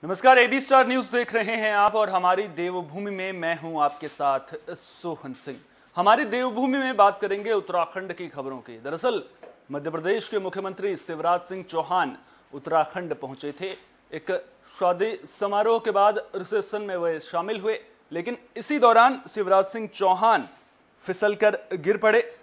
नमस्कार, AB star news देख रहे हैं आप और हमारी देवभूमि में मैं हूं आपके साथ सोहन सिंह। हमारी देवभूमि में बात करेंगे उत्तराखंड की खबरों की। दरअसल मध्य प्रदेश के मुख्यमंत्री शिवराज सिंह चौहान उत्तराखंड पहुंचे थे। एक शादी समारोह के बाद रिसेप्शन में वे शामिल हुए, लेकिन इसी दौरान शिवराज सिंह चौहान फिसलकर गिर पड़े,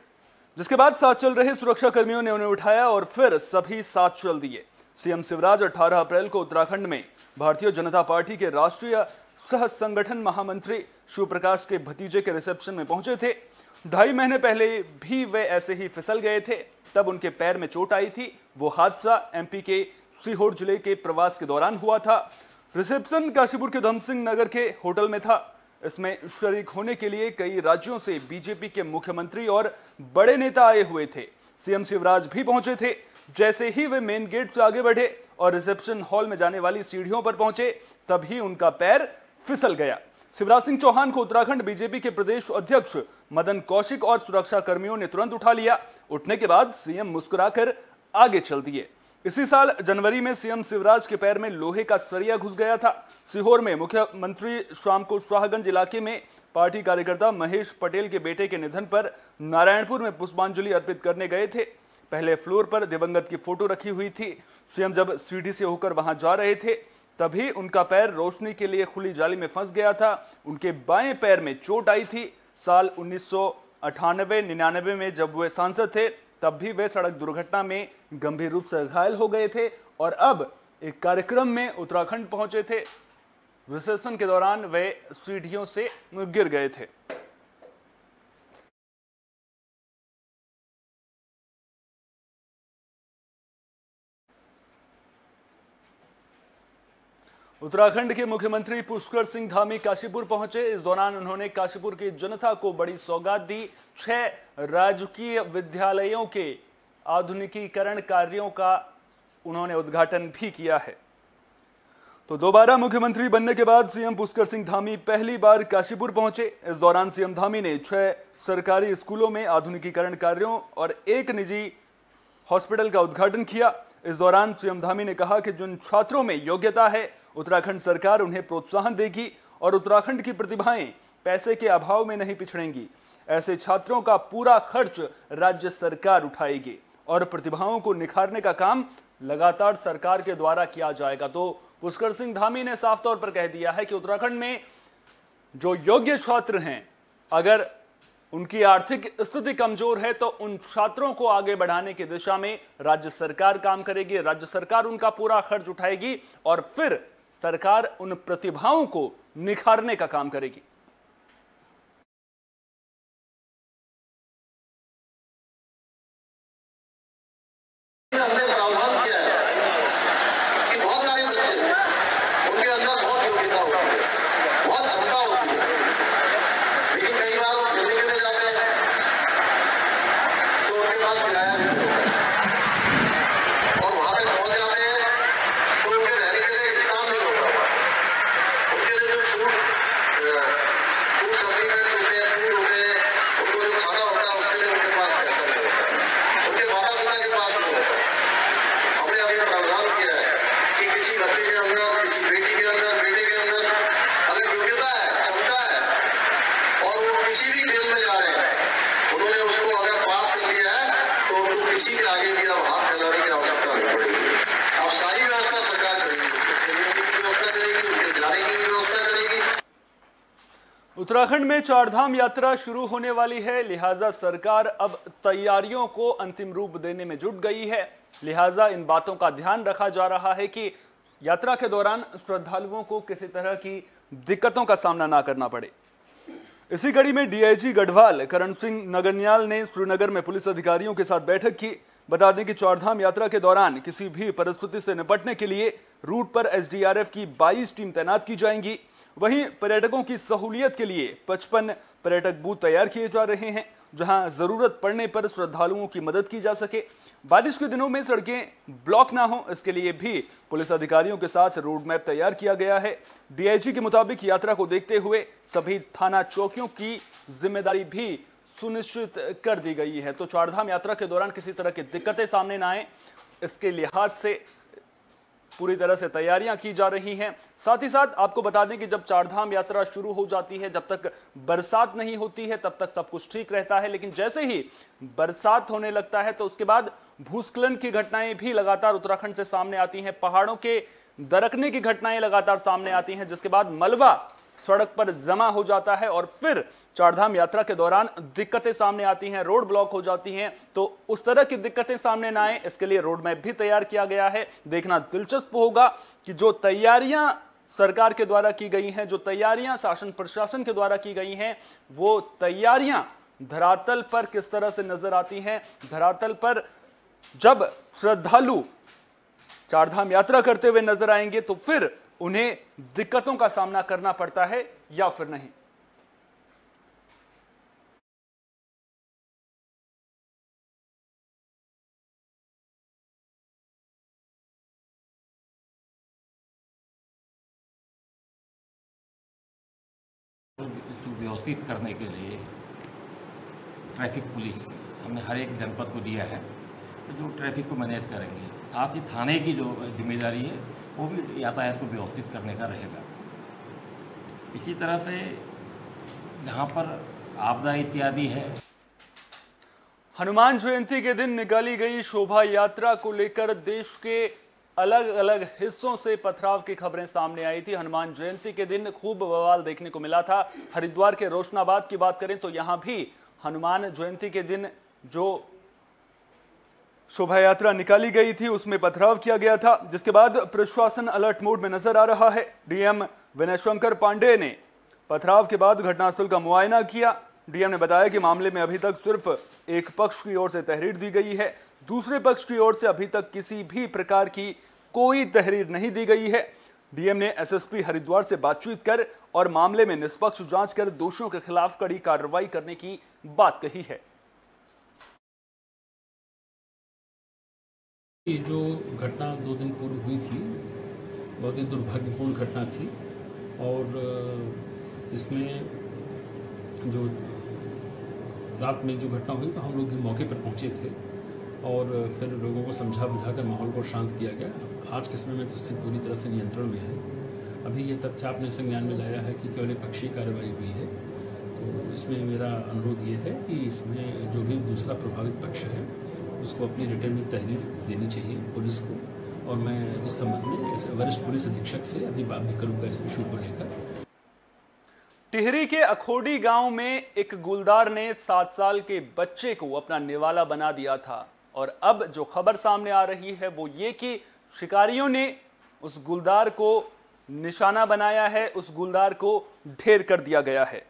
जिसके बाद साथ चल रहे सुरक्षा कर्मियों ने उन्हें उठाया और फिर सभी साथ चल दिए। सीएम शिवराज 18 अप्रैल को उत्तराखंड में भारतीय जनता पार्टी के राष्ट्रीय सह संगठन महामंत्री शिव प्रकाश के भतीजे के रिसेप्शन में पहुंचे थे। 2.5 महीने पहले भी वे ऐसे ही फिसल गए थे, तब उनके पैर में चोट आई थी। वो हादसा एमपी के सीहोर जिले के प्रवास के दौरान हुआ था। रिसेप्शन काशीपुर के धमसिंह नगर के होटल में था। इसमें शरीक होने के लिए कई राज्यों से बीजेपी के मुख्यमंत्री और बड़े नेता आए हुए थे। सीएम शिवराज भी पहुंचे थे। जैसे ही वे मेन गेट से आगे बढ़े और रिसेप्शन हॉल में जाने वाली सीढ़ियों पर पहुंचे, तभी उनका पैर फिसल गया। शिवराज सिंह चौहान को उत्तराखंड बीजेपी के प्रदेश अध्यक्ष मदन कौशिक और सुरक्षा कर्मियों ने तुरंत उठा लिया। उठने के बाद सीएम मुस्कुराकर आगे चल दिए। इसी साल जनवरी में सीएम शिवराज के पैर में लोहे का सरिया घुस गया था। सीहोर में मुख्यमंत्री शाम को शाहगंज इलाके में पार्टी कार्यकर्ता महेश पटेल के बेटे के निधन पर नारायणपुर में पुष्पांजलि अर्पित करने गए थे। पहले फ्लोर पर दिवंगत की फोटो रखी हुई थी। सीएम जब सीढ़ी से होकर वहां जा रहे थे, तभी उनका पैर रोशनी के लिए खुली जाली में फंस गया था। उनके बाएं पैर में चोट आई थी। साल 1998-99 में जब वे सांसद थे, तब भी वे सड़क दुर्घटना में गंभीर रूप से घायल हो गए थे और अब एक कार्यक्रम में उत्तराखंड पहुंचे थे। रिसेप्शन के दौरान वे सीढ़ियों से गिर गए थे। उत्तराखंड के मुख्यमंत्री पुष्कर सिंह धामी काशीपुर पहुंचे। इस दौरान उन्होंने काशीपुर की जनता को बड़ी सौगात दी। 6 राजकीय विद्यालयों के आधुनिकीकरण कार्यों का उन्होंने उद्घाटन भी किया है। तो दोबारा मुख्यमंत्री बनने के बाद सीएम पुष्कर सिंह धामी पहली बार काशीपुर पहुंचे। इस दौरान सीएम धामी ने 6 सरकारी स्कूलों में आधुनिकीकरण कार्यों और एक निजी हॉस्पिटल का उद्घाटन किया। इस दौरान सीएम धामी ने कहा कि जिन छात्रों में योग्यता है, उत्तराखंड सरकार उन्हें प्रोत्साहन देगी और उत्तराखंड की प्रतिभाएं पैसे के अभाव में नहीं पिछड़ेंगी। ऐसे छात्रों का पूरा खर्च राज्य सरकार उठाएगी और प्रतिभाओं को निखारने का काम लगातार सरकार के द्वारा किया जाएगा। तो पुष्कर सिंह धामी ने साफ तौर पर कह दिया है कि उत्तराखंड में जो योग्य छात्र हैं, अगर उनकी आर्थिक स्थिति कमजोर है, तो उन छात्रों को आगे बढ़ाने की दिशा में राज्य सरकार काम करेगी। राज्य सरकार उनका पूरा खर्च उठाएगी और फिर सरकार उन प्रतिभाओं को निखारने का काम करेगी। हमने प्रावधान किया है कि बहुत सारे बच्चे उनके अंदर बहुत योग्यता होती है, बहुत क्षमता होती है, लेकिन कई बार वो खेलने के लिए जाते हैं तो उनके पास किराया भी नहीं होता और वहां तक पहुंच जाते हैं तो उनके रहने के लिए इंतजाम नहीं होता। उनके लिए जो फूड सप्लीमेंट्स होते हैं, फूड होते हैं, उनको जो खाना होता है, उसके लिए उनके पास पैसा नहीं होता, उनके माता पिता के पास नहीं होता। हमने अभी प्रावधान किया है कि किसी बच्चे के अंदर, किसी बेटी के अंदर, बेटे के अंदर अगर योग्यता है, क्षमता है और वो किसी भी खेल में जा रहे हैं, उन्होंने उसको अगर पास कर लिया है तो उनको किसी के आगे भी अब हाथ फैलाने की आवश्यकता नहीं पड़ेगी। अब सारी व्यवस्था सरकार करेगी, उनके खेलने की व्यवस्था करेगी, उनके जाने की व्यवस्था करेगी। उत्तराखंड में चारधाम यात्रा शुरू होने वाली है, लिहाजा सरकार अब तैयारियों को अंतिम रूप देने में जुट गई है। लिहाजा इन बातों का ध्यान रखा जा रहा है कि यात्रा के दौरान श्रद्धालुओं को किसी तरह की दिक्कतों का सामना ना करना पड़े। इसी कड़ी में डीआईजी गढ़वाल करण सिंह नगरनियाल ने श्रीनगर में पुलिस अधिकारियों के साथ बैठक की। बता दें कि चारधाम यात्रा के दौरान किसी भी परिस्थिति से निपटने के लिए रूट पर एसडीआरएफ की 22 टीम तैनात की जाएंगी। वहीं पर्यटकों की सहूलियत के लिए 55 पर्यटक बूथ तैयार किए जा रहे हैं, जहां जरूरत पड़ने पर श्रद्धालुओं की मदद की जा सके। बारिश के दिनों में सड़कें ब्लॉक ना हो, इसके लिए भी पुलिस अधिकारियों के साथ रोड मैप तैयार किया गया है। डीआईजी के मुताबिक यात्रा को देखते हुए सभी थाना चौकियों की जिम्मेदारी भी सुनिश्चित कर दी गई है। तो चारधाम यात्रा के दौरान किसी तरह की दिक्कतें सामने ना आए, इसके लिहाज से पूरी तरह से तैयारियां की जा रही हैं। साथ ही साथ आपको बता दें कि जब चारधाम यात्रा शुरू हो जाती है, जब तक बरसात नहीं होती है तब तक सब कुछ ठीक रहता है, लेकिन जैसे ही बरसात होने लगता है तो उसके बाद भूस्खलन की घटनाएं भी लगातार उत्तराखंड से सामने आती हैं, पहाड़ों के दरकने की घटनाएं लगातार सामने आती हैं, जिसके बाद मलबा सड़क पर जमा हो जाता है और फिर चारधाम यात्रा के दौरान दिक्कतें सामने आती हैं, रोड ब्लॉक हो जाती हैं। तो उस तरह की दिक्कतें सामने ना आए, इसके लिए रोड मैप भी तैयार किया गया है। देखना दिलचस्प होगा कि जो तैयारियां सरकार के द्वारा की गई हैं, जो तैयारियां शासन प्रशासन के द्वारा की गई हैं, वो तैयारियां धरातल पर किस तरह से नजर आती हैं। धरातल पर जब श्रद्धालु चारधाम यात्रा करते हुए नजर आएंगे तो फिर उन्हें दिक्कतों का सामना करना पड़ता है या फिर नहीं। सुव्यवस्थित करने के लिए ट्रैफिक पुलिस हमने हर एक जनपद को दिया है, जो ट्रैफिक को मैनेज करेंगे। साथ ही थाने की जो जिम्मेदारी है वो भी यातायात को व्यवस्थित करने का रहेगा। इसी तरह से जहाँ पर आपदा इत्यादि है। हनुमान जयंती के दिन निकाली गई शोभा यात्रा को लेकर देश के अलग अलग हिस्सों से पथराव की खबरें सामने आई थी। हनुमान जयंती के दिन खूब बवाल देखने को मिला था। हरिद्वार के रोशनाबाद की बात करें तो यहां भी हनुमान जयंती के दिन जो शोभा यात्रा निकाली गई थी उसमें पथराव किया गया था, जिसके बाद प्रशासन अलर्ट मोड में नजर आ रहा है। डीएम विनय शंकर पांडे ने पथराव के बाद घटनास्थल का मुआयना किया। डीएम ने बताया कि मामले में अभी तक सिर्फ एक पक्ष की ओर से तहरीर दी गई है, दूसरे पक्ष की ओर से अभी तक किसी भी प्रकार की कोई तहरीर नहीं दी गई है। डीएम ने एसएसपी हरिद्वार से बातचीत कर और मामले में निष्पक्ष जांच कर दोषियों के खिलाफ कड़ी कार्रवाई करने की बात कही है। ये जो घटना 2 दिन पूर्व हुई थी बहुत ही दुर्भाग्यपूर्ण घटना थी और इसमें जो रात में जो घटना हुई तो हम लोग भी मौके पर पहुंचे थे और फिर लोगों को समझा बुझाकर माहौल को शांत किया गया। आज के समय में तो स्थिति पूरी तरह से नियंत्रण में है। अभी ये तथ्य आपने संज्ञान में लाया है कि केवल एक पक्षीय कार्रवाई हुई है, तो इसमें मेरा अनुरोध ये है कि इसमें जो भी दूसरा प्रभावित पक्ष है उसको अपनी रिटर्न में तहरीर देनी चाहिए पुलिस को, और मैं इस संबंध में वरिष्ठ पुलिस अधीक्षक से अभी बात भी करूंगा इस इशू को लेकर। टिहरी के अखोडी गांव में एक गुलदार ने 7 साल के बच्चे को अपना निवाला बना दिया था और अब जो खबर सामने आ रही है वो ये कि शिकारियों ने उस गुलदार को निशाना बनाया है, उस गुलदार को ढेर कर दिया गया है।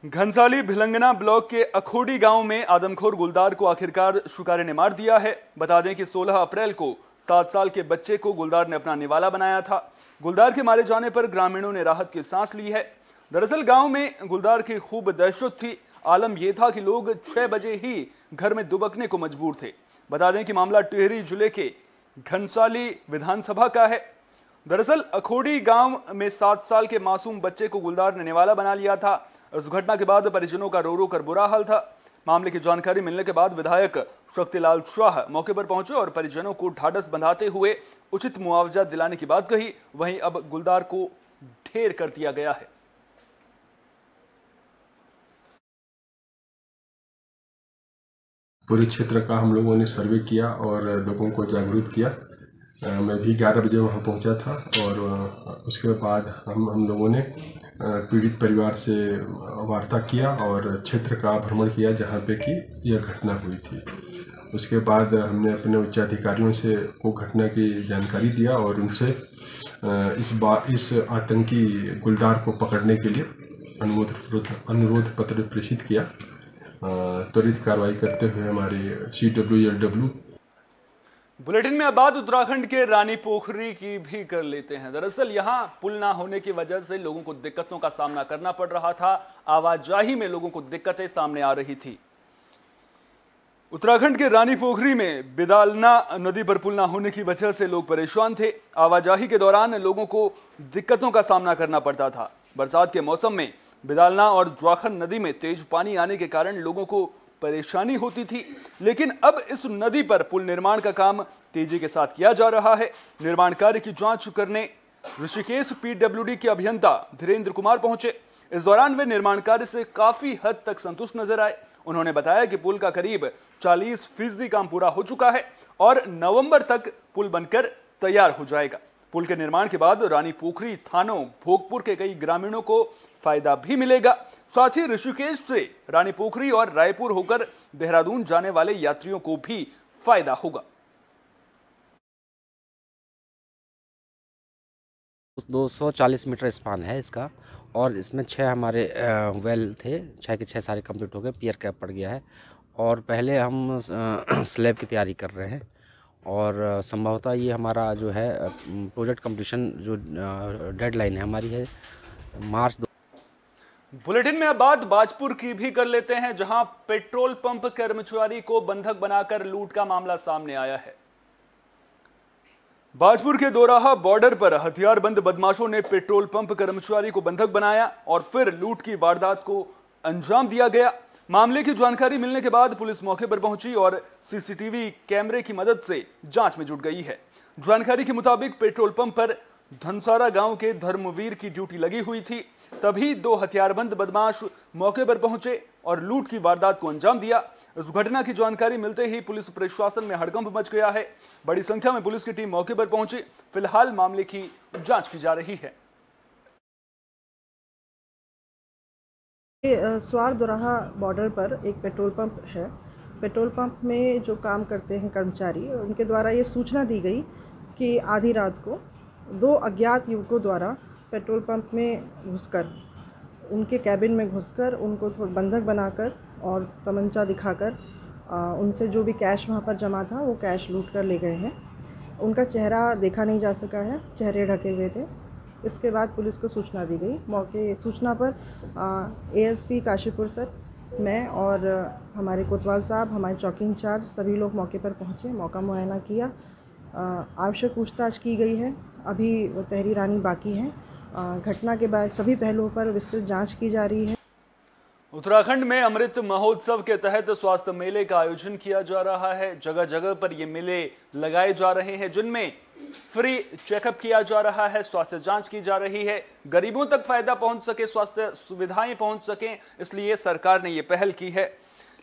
घनसाली भिलंगना ब्लॉक के अखोडी गांव में आदमखोर गुलदार को आखिरकार शिकारी ने मार दिया है। बता दें कि 16 अप्रैल को 7 साल के बच्चे को गुलदार ने अपना निवाला बनाया था। गुलदार के मारे जाने पर ग्रामीणों ने राहत की सांस ली है। दरअसल गांव में गुलदार की खूब दहशत थी। आलम यह था कि लोग 6 बजे ही घर में दुबकने को मजबूर थे। बता दें कि मामला टिहरी जिले के घनसाली विधानसभा का है। दरअसल अखोडी गांव में 7 साल के मासूम बच्चे को गुलदार ने निवाला बना लिया था। इस घटना के बाद परिजनों का रो रो कर बुरा हाल था। मामले की जानकारी मिलने के बाद विधायक शक्तिलाल शाह मौके पर पहुंचे और परिजनों को ढाढ़स बंधाते हुए उचित मुआवजा दिलाने की बात कही। वहीं अब गुलदार को ढेर कर दिया गया है। पूरे क्षेत्र का हम लोगों ने सर्वे किया और लोगों को जागरूक किया। मैं भी 11 बजे वहाँ पहुँचा था और उसके बाद हम लोगों ने पीड़ित परिवार से वार्ता किया और क्षेत्र का भ्रमण किया जहाँ पे कि यह घटना हुई थी। उसके बाद हमने अपने उच्चाधिकारियों से को घटना की जानकारी दिया और उनसे इस आतंकी गुलदार को पकड़ने के लिए अनुरोध पत्र प्रेषित किया। त्वरित कार्रवाई करते हुए हमारे CWLW। बुलेटिन में अब बात उत्तराखंड के रानी पोखरी की भी कर लेते हैं। दरअसल यहां पुल ना होने की वजह से लोगों को दिक्कतों का सामना करना पड़ रहा था। आवाजाही में लोगों को दिक्कतें सामने आ रही थी। उत्तराखंड के रानी पोखरी में बिदालना नदी पर पुल ना होने की वजह से लोग परेशान थे। आवाजाही के दौरान लोगों को दिक्कतों का सामना करना पड़ता था। बरसात के मौसम में बिदालना और ज्वाखन नदी में तेज पानी आने के कारण लोगों को परेशानी होती थी। लेकिन अब इस नदी पर पुल निर्माण का काम तेजी के साथ किया जा रहा है। निर्माण कार्य की जांच करने ऋषिकेश पीडब्ल्यूडी के अभियंता धीरेन्द्र कुमार पहुंचे। इस दौरान वे निर्माण कार्य से काफी हद तक संतुष्ट नजर आए। उन्होंने बताया कि पुल का करीब 40% काम पूरा हो चुका है और नवंबर तक पुल बनकर तैयार हो जाएगा। पुल के निर्माण के बाद रानी पोखरी थानों भोगपुर के कई ग्रामीणों को फायदा भी मिलेगा। साथ ही ऋषिकेश से रानी पोखरी और रायपुर होकर देहरादून जाने वाले यात्रियों को भी फायदा होगा। 240 मीटर स्पान है इसका और इसमें 6 हमारे वेल थे, 6 के 6 सारे कंप्लीट हो गए, पियर कैप पड़ गया है और पहले हम स्लैब की तैयारी कर रहे हैं और संभवतः ये हमारा जो है प्रोजेक्ट कंप्लीशन जो डेडलाइन है हमारी है मार्च। बुलेटिन में अब बात बाजपुर की भी कर लेते हैं, जहां पेट्रोल पंप कर्मचारी को बंधक बनाकर लूट का मामला सामने आया है। बाजपुर के दोराहा बॉर्डर पर हथियारबंद बदमाशों ने पेट्रोल पंप कर्मचारी को बंधक बनाया और फिर लूट की वारदात को अंजाम दिया गया। मामले की जानकारी मिलने के बाद पुलिस मौके पर पहुंची और सीसीटीवी कैमरे की मदद से जांच में जुट गई है। जानकारी के मुताबिक पेट्रोल पंप पर धनसारा गांव के धर्मवीर की ड्यूटी लगी हुई थी। तभी 2 हथियारबंद बदमाश मौके पर पहुंचे और लूट की वारदात को अंजाम दिया। इस घटना की जानकारी मिलते ही पुलिस प्रशासन में हड़कंप मच गया है। बड़ी संख्या में पुलिस की टीम मौके पर पहुंची। फिलहाल मामले की जांच की जा रही है। स्वार दोराहा बॉर्डर पर एक पेट्रोल पंप है। पेट्रोल पंप में जो काम करते हैं कर्मचारी, उनके द्वारा ये सूचना दी गई कि आधी रात को 2 अज्ञात युवकों द्वारा पेट्रोल पंप में घुसकर, उनके कैबिन में घुसकर उनको थोड़ा बंधक बनाकर और तमंचा दिखाकर उनसे जो भी कैश वहाँ पर जमा था वो कैश लूट कर ले गए हैं। उनका चेहरा देखा नहीं जा सका है, चेहरे ढके हुए थे। इसके बाद पुलिस को सूचना दी गई। मौके सूचना पर एएसपी काशीपुर सर, मैं और हमारे कोतवाल साहब, हमारे चौकी इंचार्ज, सभी लोग मौके पर पहुँचे, मौका मुआयना किया, आवश्यक पूछताछ की गई है। अभी तहरीरानी बाकी है। घटना के बाद सभी पहलुओं पर विस्तृत जांच की जा रही है। उत्तराखंड में अमृत महोत्सव के तहत स्वास्थ्य मेले का आयोजन किया जा रहा है। जगह जगह पर ये मेले लगाए जा रहे हैं, जिनमें फ्री चेकअप किया जा रहा है, स्वास्थ्य जांच की जा रही है। गरीबों तक फायदा पहुंच सके, स्वास्थ्य सुविधाएं पहुंच सकें, इसलिए सरकार ने ये पहल की है।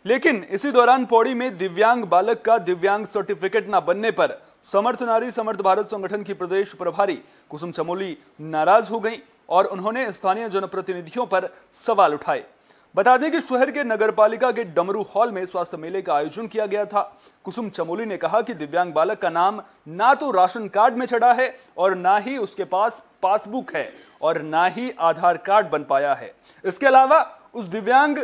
लेकिन इसी दौरान पौड़ी में दिव्यांग बालक का दिव्यांग सर्टिफिकेट न बनने पर समर्थ नारी समर्थ भारत संगठन की प्रदेश प्रभारी कुसुम चमोली नाराज हो गई और उन्होंने स्थानीय जनप्रतिनिधियों पर सवाल उठाए। बता दें कि शहर के नगरपालिका के डमरू हॉल में स्वास्थ्य मेले का आयोजन किया गया था। कुसुम चमोली ने कहा कि दिव्यांग बालक का नाम ना तो राशन कार्ड में चढ़ा है और ना ही उसके पास पासबुक है और ना ही आधार कार्ड बन पाया है। इसके अलावा उस दिव्यांग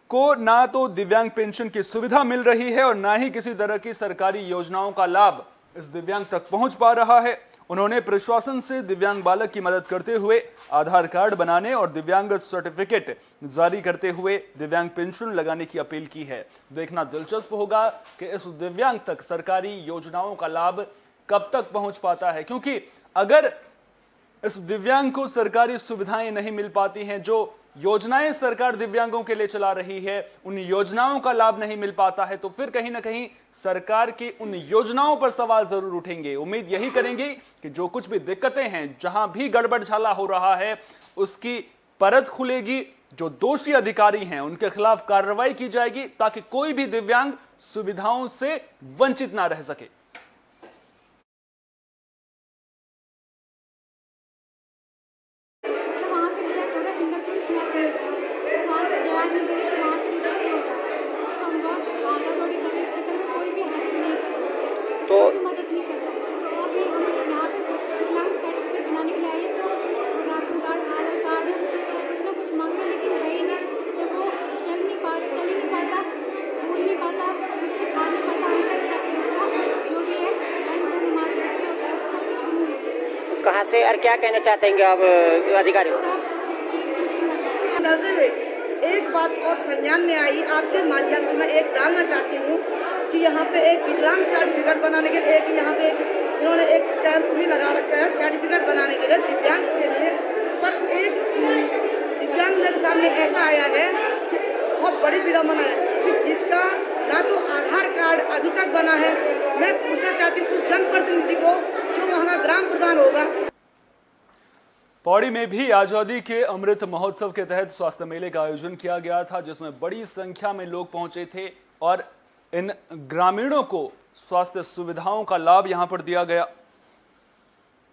को ना तो दिव्यांग पेंशन की सुविधा मिल रही है और ना ही किसी तरह की सरकारी योजनाओं का लाभ इस दिव्यांग तक पहुंच पा रहा है। उन्होंने प्रशासन से दिव्यांग बालक की मदद करते हुए आधार कार्ड बनाने और दिव्यांग सर्टिफिकेट जारी करते हुए दिव्यांग पेंशन लगाने की अपील की है। देखना दिलचस्प होगा कि इस दिव्यांग तक सरकारी योजनाओं का लाभ कब तक पहुंच पाता है, क्योंकि अगर इस दिव्यांग को सरकारी सुविधाएं नहीं मिल पाती हैं, जो योजनाएं सरकार दिव्यांगों के लिए चला रही है, उन योजनाओं का लाभ नहीं मिल पाता है, तो फिर कहीं ना कहीं सरकार की उन योजनाओं पर सवाल जरूर उठेंगे। उम्मीद यही करेंगे कि जो कुछ भी दिक्कतें हैं, जहां भी गड़बड़ झाला हो रहा है, उसकी परत खुलेगी। जो दोषी अधिकारी हैं उनके खिलाफ कार्रवाई की जाएगी ताकि कोई भी दिव्यांग सुविधाओं से वंचित ना रह सके। तो मदद नहीं कर रहा। अभी हम यहाँ पे विकलांग सर्टिफिकेट बनाने के लिए आए तो राशन कार्ड, आधार कार्ड कुछ ना कुछ मांग रहे, लेकिन है ही नहीं। जब वो चल ही नहीं पाता, बोल नहीं पाता, खुद से खा नहीं पाता, उसका जो भी है टेंशन हमारे से होता है, उसका कुछ नहीं। कहाँ से और क्या कहना चाहते हैं आप अधिकारियों? चलते हुए एक बात और संज्ञान में आई, आपके माध्यम से मैं एक डालना चाहती हूँ कि यहाँ पे एक विकलांग सर्टिफिकेट बनाने के लिए एक यहाँ पे इन्होंने एक कैंप भी लगा रखा है सर्टिफिकेट बनाने के लिए दिव्यांग के लिए। पर एक दिव्यांग मेरे सामने ऐसा आया है कि बहुत बड़ी विडम्बना है कि जिसका ना तो आधार कार्ड अभी तक बना है। मैं पूछना चाहती हूँ उस जनप्रतिनिधि को जो वहाँ का ग्राम प्रधान होगा। पौड़ी में भी आजादी के अमृत महोत्सव के तहत स्वास्थ्य मेले का आयोजन किया गया था, जिसमें बड़ी संख्या में लोग पहुंचे थे और इन ग्रामीणों को स्वास्थ्य सुविधाओं का लाभ यहां पर दिया गया।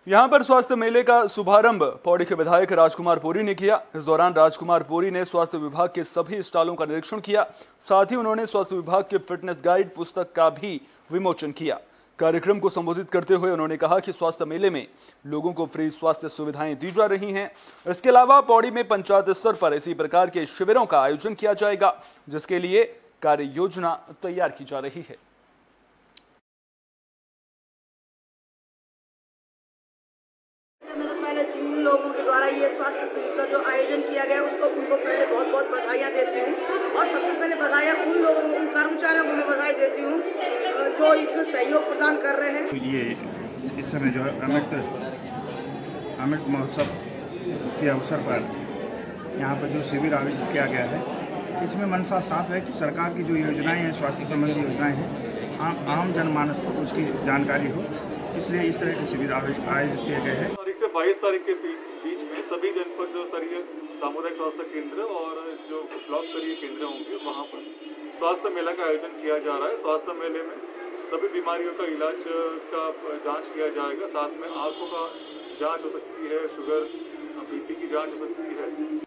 यहां पर स्वास्थ्य मेले का शुभारंभ पौड़ी के विधायक राजकुमार पुरी ने किया। इस दौरान राजकुमार पुरी ने स्वास्थ्य विभाग के सभी स्टॉलों का निरीक्षण किया। साथ ही उन्होंने स्वास्थ्य विभाग के फिटनेस गाइड पुस्तक का भी विमोचन किया। कार्यक्रम को संबोधित करते हुए उन्होंने कहा कि स्वास्थ्य मेले में लोगों को फ्री स्वास्थ्य सुविधाएं दी जा रही हैं। इसके अलावा पौड़ी में पंचायत स्तर पर इसी प्रकार के शिविरों का आयोजन किया जाएगा, जिसके लिए कार्य योजना तैयार की जा रही है। पहले जिन लोगों के द्वारा ये स्वास्थ्य शिविर का जो आयोजन किया गया उसको उनको पहले बहुत बहुत बधाइयाँ देती हूँ और सबसे पहले बधाइयाँ उन लोगों उन कर्मचारियों को मैं बधाई देती हूँ जो इसमें सहयोग प्रदान कर रहे हैं। ये इस समय जो है अमृत महोत्सव के अवसर पर यहाँ पर जो शिविर आयोजित किया गया है, इसमें मनसा साफ है कि सरकार की जो योजनाएं हैं, स्वास्थ्य संबंधी योजनाएं हैं, आम जनमानस तक उसकी जानकारी हो, इसलिए इस तरह के शिविर आयोजित किए गए हैं। 22 तारीख के बीच में सभी जनपद स्तरीय सामुदायिक स्वास्थ्य केंद्र और जो ब्लॉक स्तरीय केंद्र होंगे वहां पर स्वास्थ्य मेला का आयोजन किया जा रहा है। स्वास्थ्य मेले में सभी बीमारियों का इलाज का जांच किया जाएगा। साथ में आंखों का जांच हो सकती है, शुगर बीपी की जांच हो सकती है।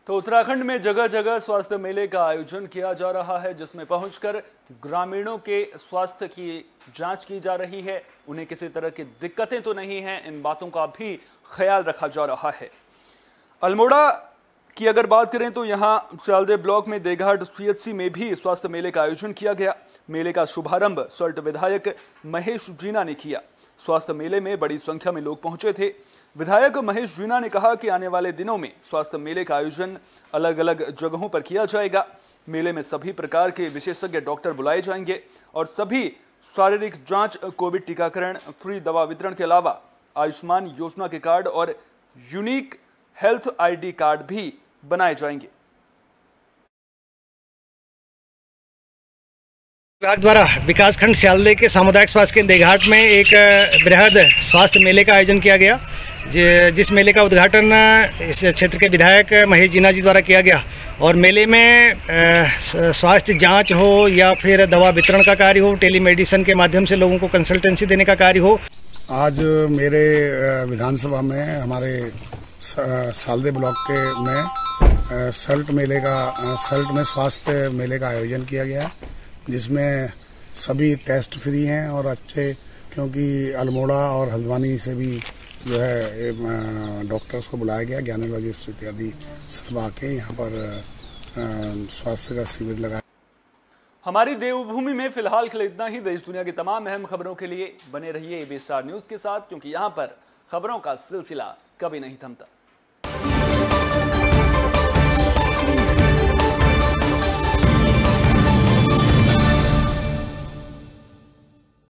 तो उत्तराखंड में जगह जगह स्वास्थ्य मेले का आयोजन किया जा रहा है, जिसमें पहुंचकर ग्रामीणों के स्वास्थ्य की जांच की जा रही है। उन्हें किसी तरह की दिक्कतें तो नहीं हैं, इन बातों का भी ख्याल रखा जा रहा है। अल्मोड़ा की अगर बात करें तो यहां सियालदे ब्लॉक में देघाट सीएचसी में भी स्वास्थ्य मेले का आयोजन किया गया। मेले का शुभारंभ सल्ट विधायक महेश जीना ने किया। स्वास्थ्य मेले में बड़ी संख्या में लोग पहुंचे थे। विधायक महेश जीना ने कहा कि आने वाले दिनों में स्वास्थ्य मेले का आयोजन अलग अलग जगहों पर किया जाएगा। मेले में सभी प्रकार के विशेषज्ञ डॉक्टर बुलाए जाएंगे और सभी शारीरिक जांच, कोविड टीकाकरण, फ्री दवा वितरण के अलावा आयुष्मान योजना के कार्ड और यूनिक हेल्थ आईडी कार्ड भी बनाए जाएंगे। विभाग द्वारा विकासखंड सियालदे के सामुदायिक स्वास्थ्य केंद्र देघाट में एक बृहद स्वास्थ्य मेले का आयोजन किया गया, जिस मेले का उद्घाटन इस क्षेत्र के विधायक महेश जीना जी द्वारा किया गया। और मेले में स्वास्थ्य जांच हो या फिर दवा वितरण का कार्य हो, टेलीमेडिसिन के माध्यम से लोगों को कंसल्टेंसी देने का कार्य हो। आज मेरे विधानसभा में हमारे सियालदे ब्लॉक में सल्ट में स्वास्थ्य मेले का आयोजन किया गया, जिसमें सभी टेस्ट फ्री हैं और अच्छे, क्योंकि अल्मोड़ा और हल्द्वानी से भी जो है डॉक्टर्स को बुलाया गया, गैनोलॉजिस्ट इत्यादि सब आके यहाँ पर स्वास्थ्य का शिविर लगाया। हमारी देवभूमि में फिलहाल के लिए इतना ही। देश दुनिया की तमाम अहम खबरों के लिए बने रहिए AB स्टार न्यूज के साथ, क्योंकि यहाँ पर खबरों का सिलसिला कभी नहीं थमता।